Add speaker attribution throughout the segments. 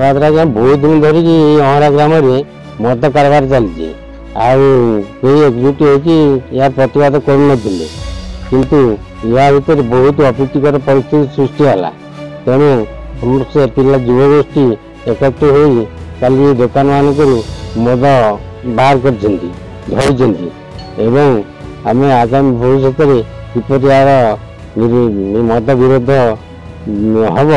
Speaker 1: ଆଜ୍ଞା ବହୁତ ଦିନ ଧରିକି ଅଁରା ଗ୍ରାମରେ ମଦ କାରବାର ଚାଲିଛି। ଆଉ କେହି ଏକଜୁଟ ହେଇକି ଏହା ପ୍ରତିବାଦ କରୁନଥିଲେ, କିନ୍ତୁ ଏହା ଭିତରେ ବହୁତ ଅପ୍ରୀତିକର ପରିସ୍ଥିତି ସୃଷ୍ଟି ହେଲା। ତେଣୁ ସମସ୍ତେ ପିଲା ଯୁବଗୋଷ୍ଠୀ ଏକତ୍ର ହୋଇ କାଲି ଦୋକାନ ମାନଙ୍କରୁ ମଦ ବାହାର କରିଛନ୍ତି, ଧରିଛନ୍ତି ଏବଂ ଆମେ ଆଗାମୀ ଭବିଷ୍ୟତରେ କିପରି ଏହାର ମଦ ବିରୋଧ ହବ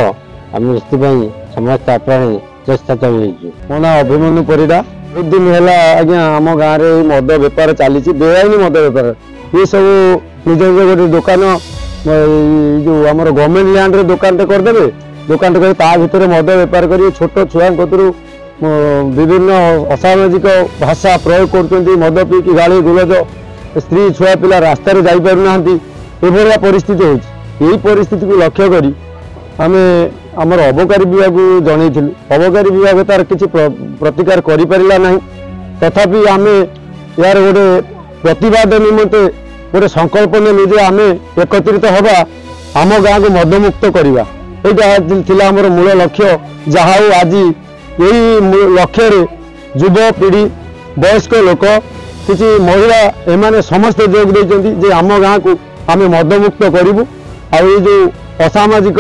Speaker 1: ଆମେ ସେଥିପାଇଁ ସମସ୍ତେ ଆପ୍ରାଣୀ ଚେଷ୍ଟା ଚଲେଇଛୁ।
Speaker 2: ମୋ ନାଁ ଅଭିମନ୍ୟୁ ପରିଡ଼ା। ବହୁତ ଦିନ ହେଲା ଆଜ୍ଞା ଆମ ଗାଁରେ ମଦ ବେପାର ଚାଲିଛି, ବେଆଇନ ମଦ ବେପାର। ये सब निज निज गोटे दुकान जो आम गवर्नमेंट लैंड दुकान करदे, दुकान कर भर मद बेपार कर छोट छुआ कतरू विभिन्न असामाजिक भाषा प्रयोग कर मद पीकी गाड़ी गुलज स्त्री छुआ पिला रास्त जापारना ये परिस्थिति होगी। परिस्थिति को लक्ष्य करी आमे आमर अबकारी विभाग को जनईलु। अबकारी विभाग तार किसी प्रतिकार करिपारिला नहीं, तथापि आमे यार गोटे प्रतिवाद निमंते गोटे संकल्प निजे आम एकत्रित हवा आम गाँव को मदमुक्त करवा। यहाँ आमर मूल लक्ष्य। जहाँ आज यही लक्ष्य युवपीढ़ी वयस्क लोक किसी महिला एमाने समस्ते जोग देते आम गाँव को आम मदमुक्त करूँ। आई जो असामाजिक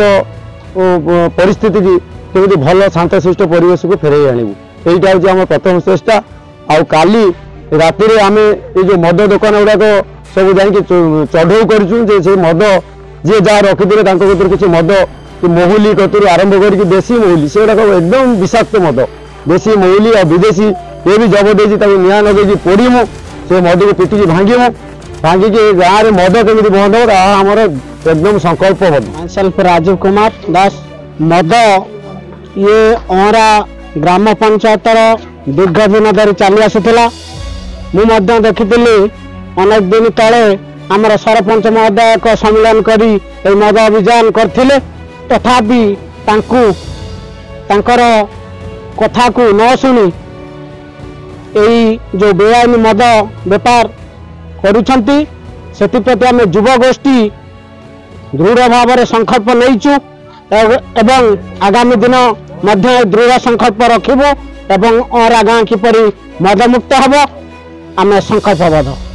Speaker 2: परिस्थिति की केमी भल शांतशिष्ट परिवेश को फेरई आणु, यहाँ हूँ आम प्रथम चेष्टा। आउ काली राति आम ये जो मद दुकान गुड़ाक सब जा चढ़ऊ कर मद जी जहाँ रखिथे किसी मद महुली कतरू आरंभ कर देशी महुली से गुड़ाक एकदम विषाक्त मद, देशी महुली और विदेशी ये भी जब देती निआ लगे पोड़मु से मद को पिटिकी भांगीमु, भांगिकी गाँव में मद केमी बंद हो आमर एकदम संकल्पबद्ध।
Speaker 3: सेल्फ राजीव कुमार दास। मद ये अहरा ग्राम पंचायत दीर्घ दिन धरी चली आसूला। मुझे देखी अनेक दिन तले आमर सरपंच महोदय एक सम्मेलन करी मद अभियान करथिले, तथापि तांकर कथा को न शुणी यही जो बेआईन मद बेपार करुछंती सेतिप्रति आम युवगोष्ठी दृढ़ भाव में संकल्प नहींचु एवं आगामी दिन मध्य दृढ़ संकल्प रखिबो एवं अहरा गाँ किपरि मदमुक्त हब आम संकल्पबद्ध।